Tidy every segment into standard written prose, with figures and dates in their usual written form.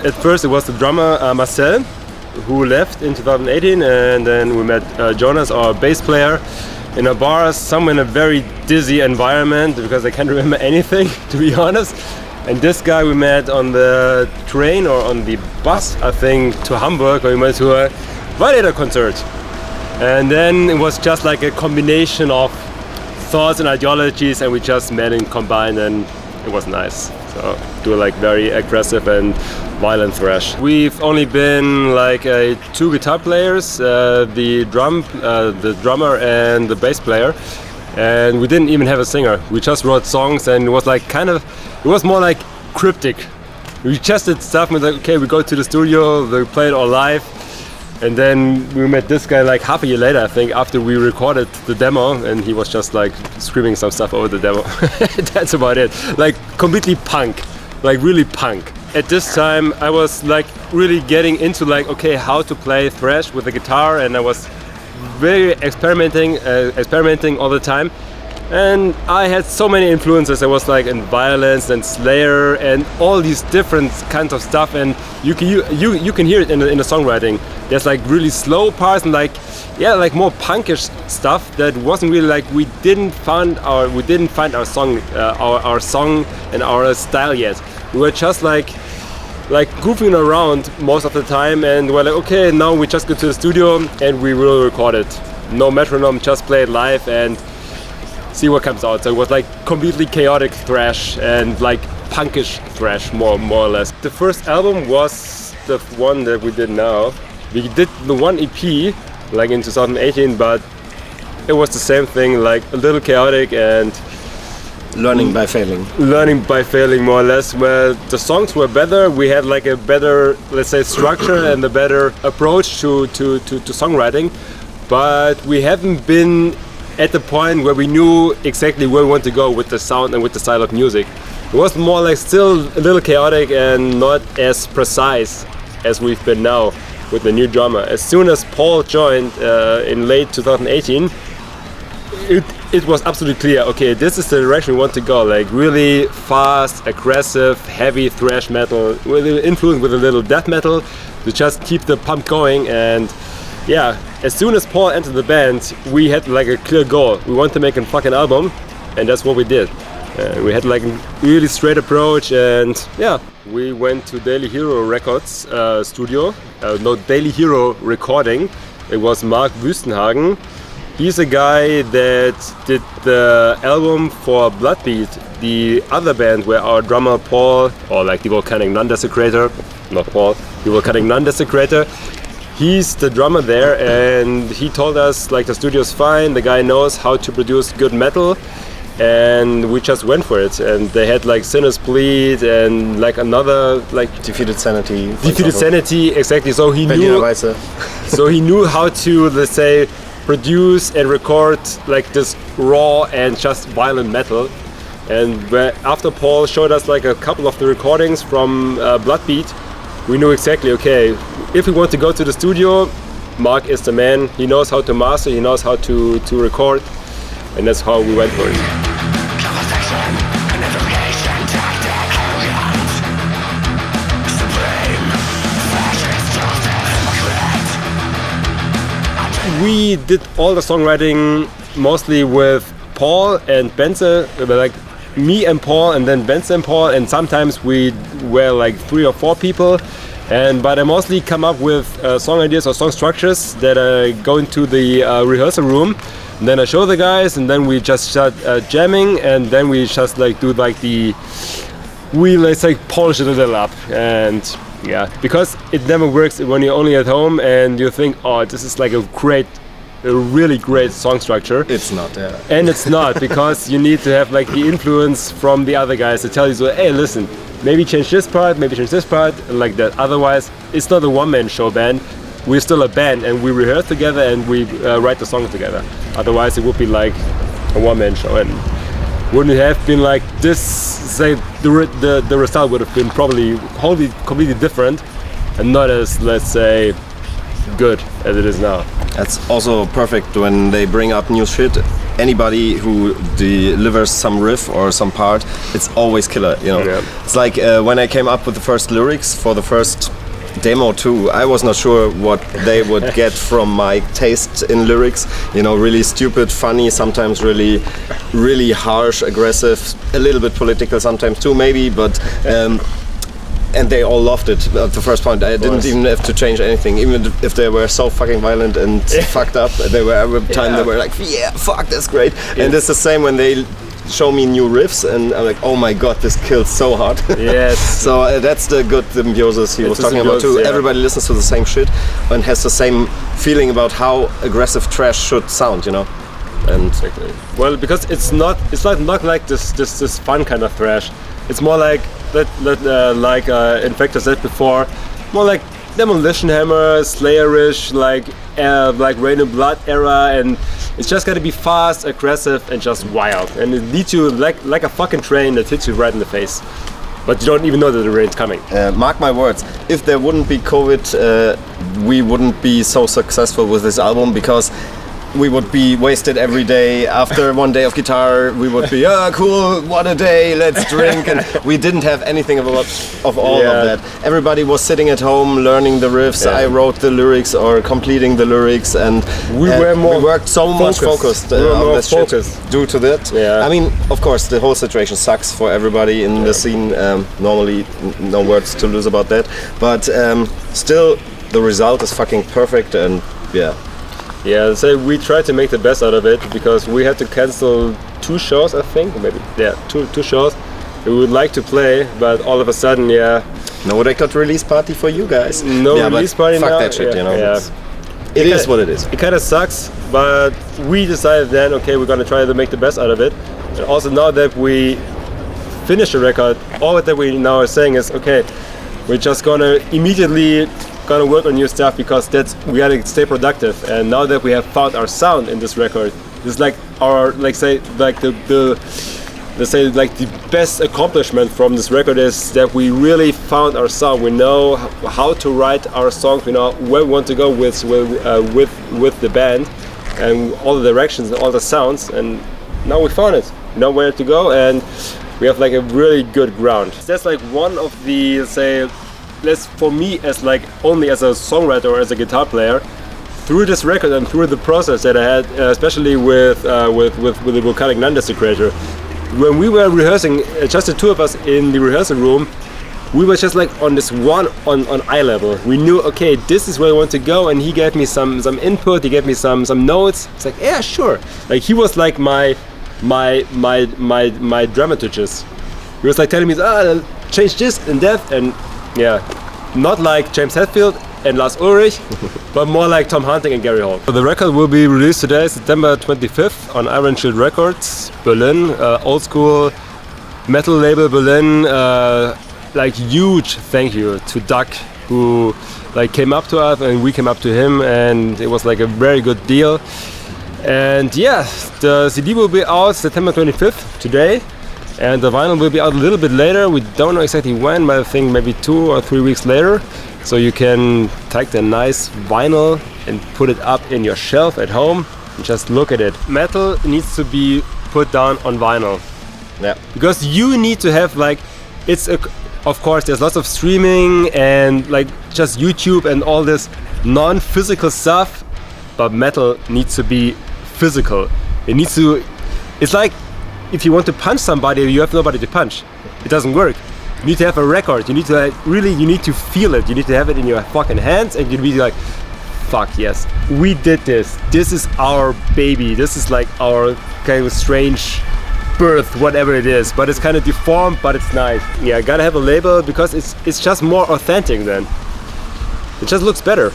at first it was the drummer Marcel, who left in 2018, and then we met Jonas, our bass player, in a bar somewhere in a very dizzy environment because I can't remember anything, to be honest. And this guy we met on the train or on the bus, I think, to Hamburg, or we went to a Violator concert. And then it was just like a combination of thoughts and ideologies, and we just met and combined, and it was nice. So do like very aggressive and violent thrash. We've only been like 2 guitar players, the drummer and the bass player, and we didn't even have a singer. We just wrote songs, and it was like it was more like cryptic. We just did stuff and like, okay, we go to the studio, we play it all live. And then we met this guy like half a year later, I think, after we recorded the demo, and he was just like screaming some stuff over the demo. That's about it. Like completely punk, like really punk. At this time I was like really getting into like, okay, how to play thrash with the guitar, and I was very experimenting all the time. And I had so many influences. I was like in Violence and Slayer and all these different kinds of stuff, and you can hear it in the songwriting. There's like really slow parts and like more punkish stuff that wasn't really like we didn't find our song and our style yet. We were just like goofing around most of the time, and we're like, okay, now we just go to the studio and we will record it. No metronome, just play it live and see what comes out. So it was like completely chaotic thrash and like punkish thrash, more or less. The first album was the one that we did now. We did the one EP like in 2018, but it was the same thing, like a little chaotic and learning by failing. Learning by failing, more or less. Where the songs were better, we had like a better, let's say, structure and a better approach to songwriting, but we haven't been at the point where we knew exactly where we want to go with the sound and with the style of music. It was more like still a little chaotic and not as precise as we've been now with the new drummer. As soon as Paul joined in late 2018, it was absolutely clear, okay, this is the direction we want to go, like really fast, aggressive, heavy thrash metal with an influence with a little death metal to just keep the pump going. And yeah, as soon as Paul entered the band, we had like a clear goal. We want to make a fucking album, and that's what we did. We had like a really straight approach, and yeah, we went to Daily Hero Records studio, Daily Hero Recording. It was Mark Wüstenhagen. He's a guy that did the album for Bloodbeat, the other band where our drummer Paul, or like the Volcanic Non-Desecrator, not Paul, the Volcanic Non-Desecrator, he's the drummer there, and he told us like the studio's fine, the guy knows how to produce good metal, and we just went for it. And they had like Sinners Bleed and like another like Defeated Sanity. Defeated Sanity, exactly. So he knew how to, let's say, produce and record like this raw and just violent metal. And after Paul showed us like a couple of the recordings from Bloodbeat, we knew exactly, okay, if we want to go to the studio, Mark is the man. He knows how to master, he knows how to record, and that's how we went for it. We did all the songwriting mostly with Paul and Benze, like me and Paul, and then Benze and Paul, and sometimes we were like 3 or 4 people. But I mostly come up with song ideas or song structures that I go into the rehearsal room, and then I show the guys, and then we just start jamming, and then we just like do like let's like polish it a little up. And yeah, because it never works when you're only at home and you think, oh, this is like a really great song structure. It's not, yeah. And it's not, because you need to have like the influence from the other guys to tell you, so, hey, listen, maybe change this part, and like that. Otherwise, it's not a one-man show band. We're still a band, and we rehearse together and we write the songs together. Otherwise, it would be like a one-man show, and wouldn't it have been like this? Say the result would have been probably wholly completely different, and not as, let's say, good as it is now. That's also perfect when they bring up new shit. anybody who delivers some riff or some part, it's always killer, you know. Yeah. It's like when I came up with the first lyrics for the first demo too, I was not sure what they would get from my taste in lyrics, you know, really stupid, funny, sometimes really harsh, aggressive, a little bit political sometimes too maybe, but and they all loved it at the first point. I didn't even have to change anything, even if they were so fucking violent and fucked up. They were every time they were like, yeah, fuck, that's great. And it's the same when they show me new riffs, and I'm like, oh my god, this kills so hard. Yes. So that's the good symbiosis he was talking about too. Yeah. Everybody listens to the same shit and has the same feeling about how aggressive thrash should sound, you know. And exactly. Well, because it's not like this fun kind of thrash. It's more like like Infector said before, more like Demolition Hammer, Slayerish, like Rain and Blood era, and it's just gotta be fast, aggressive, and just wild. And it leads you like a fucking train that hits you right in the face, but you don't even know that the rain's coming. Mark my words, if there wouldn't be COVID, we wouldn't be so successful with this album, because we would be wasted every day. After one day of guitar, we would be, cool, what a day, let's drink. And we didn't have anything of all of that. Everybody was sitting at home learning the riffs. I wrote the lyrics or completing the lyrics, and we worked so much focused on this shit due to that. Yeah. I mean, of course, the whole situation sucks for everybody in the scene. Normally, no words to lose about that. But still, the result is fucking perfect, and yeah. Yeah, so we tried to make the best out of it, because we had to cancel 2 shows, I think, maybe. Yeah, two shows we would like to play, but all of a sudden, no record release party for you guys. No release party fuck now. That shit, you know. Yeah. It is what it is. It kind of sucks, but we decided then, okay, we're gonna try to make the best out of it. And also now that we finished the record, all that we now are saying is, okay, we're just gonna immediately work on new stuff, because we gotta stay productive. And now that we have found our sound in this record, it's like our the best accomplishment from this record is that we really found our sound. We know how to write our songs. We know where we want to go with the band, and all the directions and all the sounds. And now we found it. We know where to go, and we have like a really good ground. That's like one of the for me, as like only as a songwriter or as a guitar player, through this record and through the process that I had, especially with the Volcanic Non-Desecrator, when we were rehearsing, just the two of us in the rehearsal room, we were just like on this on eye level. We knew, okay, this is where I want to go, and he gave me some input. He gave me some notes. It's like, yeah, sure. Like he was like my dramaturgist. He was like telling me, change this and that, and yeah, not like James Hetfield and Lars Ulrich, but more like Tom Hunting and Gary Hall. So the record will be released today, September 25th, on Iron Shield Records, Berlin, old school metal label Berlin. Like huge thank you to Doug, who like came up to us and we came up to him, and it was like a very good deal. And yeah, the CD will be out September 25th today. And the vinyl will be out a little bit later. We don't know exactly when, but I think maybe 2 or 3 weeks later. So you can take the nice vinyl and put it up in your shelf at home and just look at it. Metal needs to be put down on vinyl. Yeah. Because you need to have like, of course there's lots of streaming and like just YouTube and all this non-physical stuff, but metal needs to be physical. It's like, if you want to punch somebody, you have nobody to punch. It doesn't work. You need to have a record. You need to you need to feel it. You need to have it in your fucking hands, and you need to be like, fuck yes, we did this. This is our baby. This is like our kind of strange birth, whatever it is. But it's kind of deformed, but it's nice. Yeah, gotta have a label, because it's just more authentic then. It just looks better.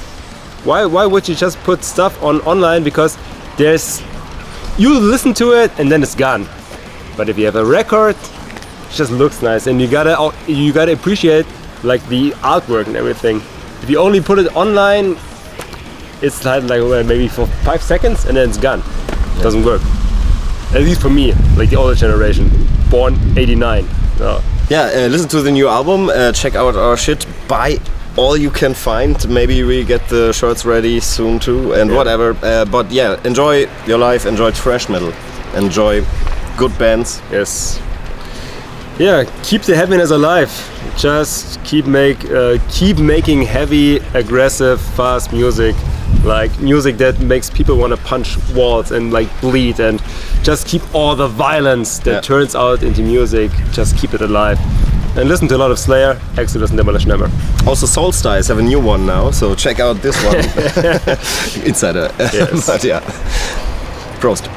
Why would you just put stuff online? Because you listen to it and then it's gone. But if you have a record, it just looks nice, and you gotta appreciate like the artwork and everything. If you only put it online, it's like maybe for 5 seconds and then it's gone. It doesn't work. At least for me, like the older generation, born '89. So. Yeah, listen to the new album. Check out our shit. Buy all you can find. Maybe we get the shirts ready soon too, and whatever. But yeah, enjoy your life. Enjoy thrash metal. enjoy good bands. Yes. Yeah, keep the heaviness alive. Just keep making heavy, aggressive, fast music, like music that makes people want to punch walls and like bleed, and just keep all the violence that turns out into music. Just keep it alive. And listen to a lot of Slayer, Exodus, and Demolition Hammer. Also, Soulstice have a new one now, so check out this one. Insider. Yes. But yeah, Prost.